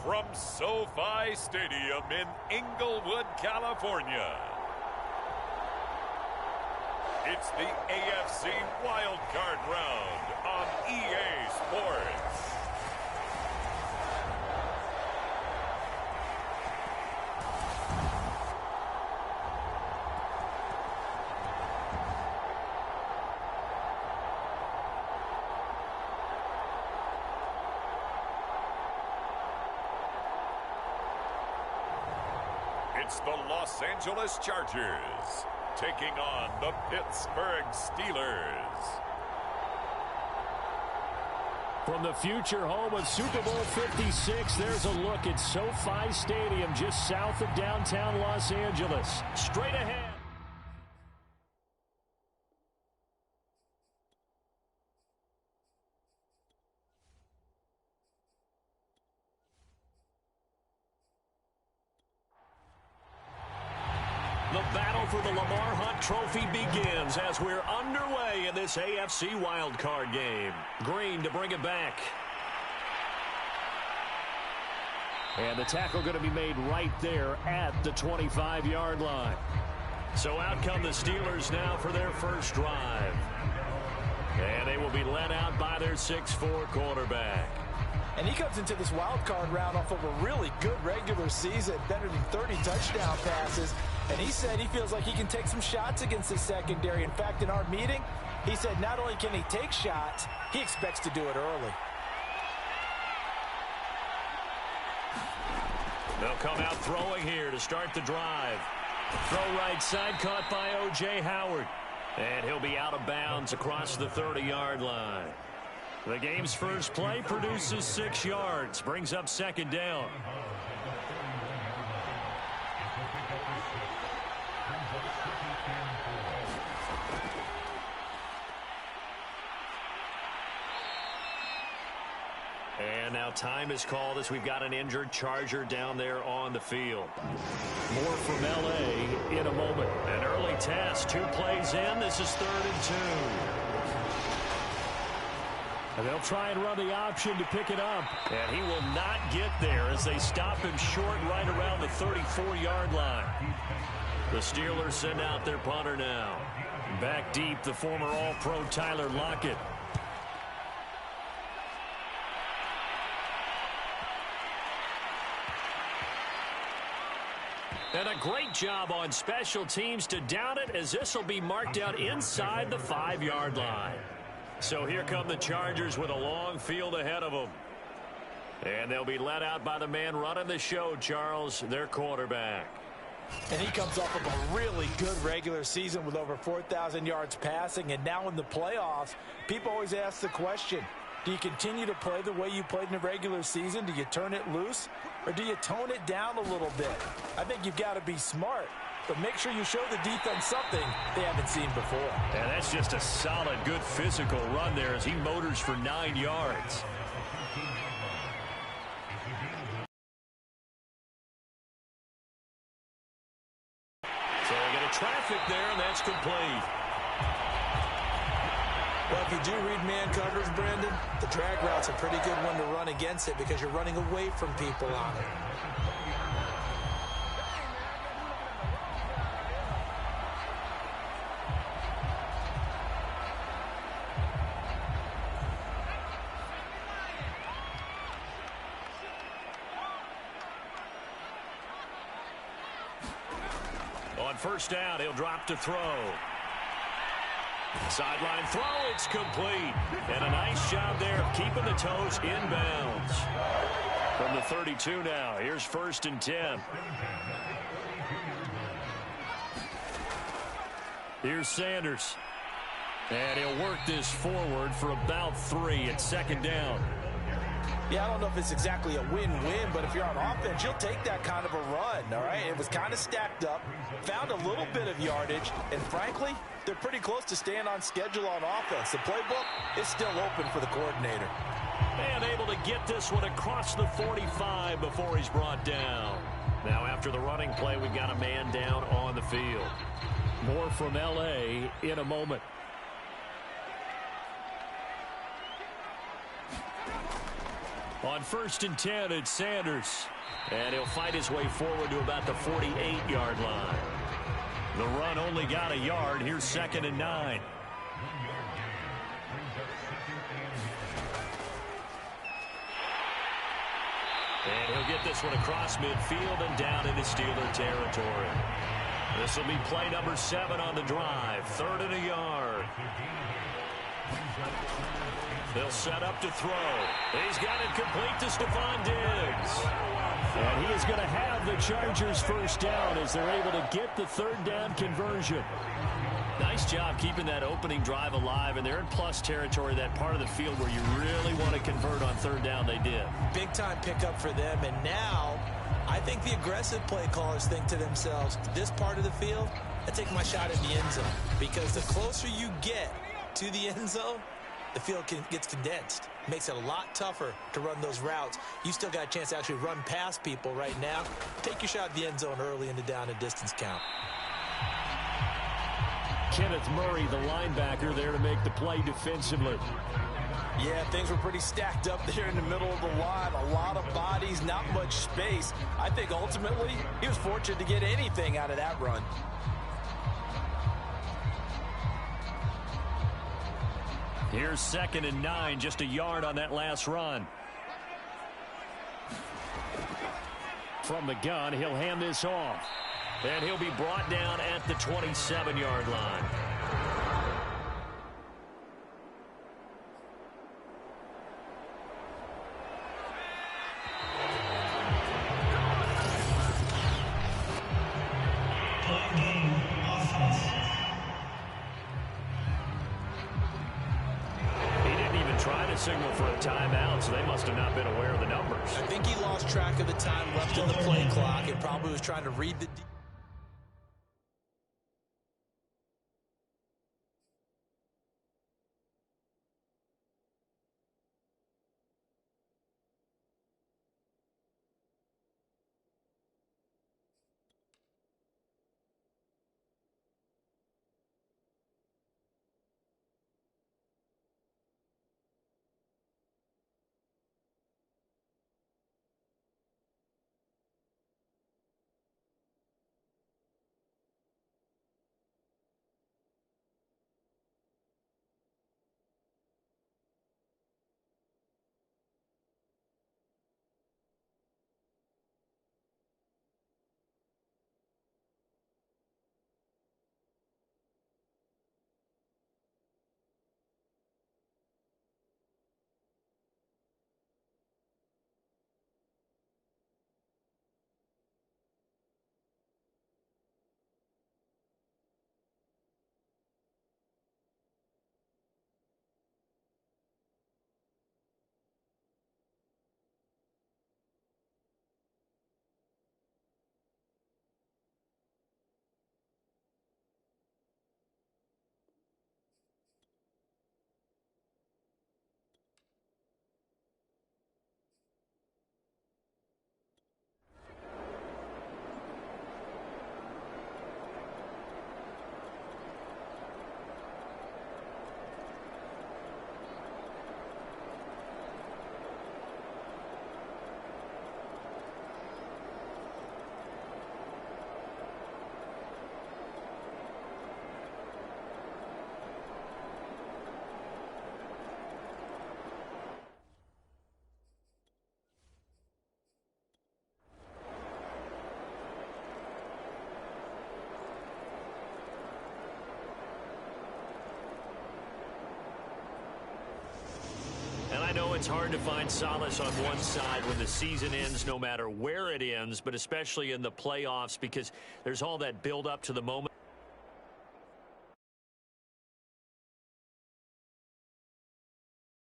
from SoFi Stadium in Inglewood, California. It's the AFC Wild Card Round on EA Sports. It's the Los Angeles Chargers taking on the Pittsburgh Steelers. From the future home of Super Bowl 56, there's a look at SoFi Stadium just south of downtown Los Angeles. Straight ahead. The battle for the Lamar Hunt Trophy begins as we're underway in this AFC wildcard game. Green to bring it back. And the tackle going to be made right there at the 25-yard line. So out come the Steelers now for their first drive. And they will be led out by their 6'4" quarterback. And he comes into this wild card round off of a really good regular season, better than 30 touchdown passes. And he said he feels like he can take some shots against the secondary. In fact, in our meeting, he said not only can he take shots, he expects to do it early. They'll come out throwing here to start the drive. Throw right side caught by O.J. Howard. And he'll be out of bounds across the 30-yard line. The game's first play produces 6 yards, brings up second down. And now time is called as we've got an injured Charger down there on the field. More from L.A. in a moment. An early test, 2 plays in. This is 3rd and 2. And they'll try and run the option to pick it up. And he will not get there as they stop him short right around the 34-yard line. The Steelers send out their punter now. Back deep, the former All-Pro Tyler Lockett. And a great job on special teams to down it, as this will be marked out inside the 5-yard line. So here come the Chargers with a long field ahead of them. And they'll be led out by the man running the show, Charles, their quarterback. And he comes off of a really good regular season with over 4,000 yards passing. And now in the playoffs, people always ask the question, do you continue to play the way you played in the regular season? Do you turn it loose? Or do you tone it down a little bit? I think you've got to be smart. But make sure you show the defense something they haven't seen before. And that's just a solid, good physical run there as he motors for 9 yards. So we get a traffic there, and that's complete. Well, if you do read man coverage, Brandon, the drag route's a pretty good one to run against it because you're running away from people on it. On first down, he'll drop to throw. Sideline throw, it's complete. And a nice job there of keeping the toes inbounds. From the 32 now, here's 1st and 10. Here's Sanders. And he'll work this forward for about 3 at 2nd down. Yeah, I don't know if it's exactly a win-win, but if you're on offense, you'll take that kind of a run, all right? It was kind of stacked up, found a little bit of yardage, and frankly, they're pretty close to staying on schedule on offense. The playbook is still open for the coordinator. And able to get this one across the 45 before he's brought down. Now after the running play, we've got a man down on the field. More from L.A. in a moment. On 1st and 10, it's Sanders. And he'll fight his way forward to about the 48-yard line. The run only got a yard. Here's 2nd and 9. And he'll get this one across midfield and down into Steeler territory. This will be play number 7 on the drive. 3rd and a yard. They'll set up to throw. He's got it complete to Stephon Diggs. And he is going to have the Chargers first down as they're able to get the 3rd down conversion. Nice job keeping that opening drive alive, and they're in plus territory, that part of the field where you really want to convert on 3rd down. They did. Big time pickup for them, and now I think the aggressive play callers think to themselves, this part of the field, I take my shot at the end zone, because the closer you get to the end zone, the field gets condensed. Makes it a lot tougher to run those routes. You still got a chance to actually run past people right now. Take your shot at the end zone early in the down and distance count. Kenneth Murray, the linebacker, there to make the play defensively. Yeah, things were pretty stacked up there in the middle of the line. A lot of bodies, not much space. I think ultimately he was fortunate to get anything out of that run. Here's 2nd and 9, just a yard on that last run. From the gun, he'll hand this off. And he'll be brought down at the 27-yard line. Signal for a timeout, so they must have not been aware of the numbers. I think he lost track of the time left in the play clock and probably was trying to read the... I know it's hard to find solace on one side when the season ends, no matter where it ends, but especially in the playoffs, because there's all that build up to the moment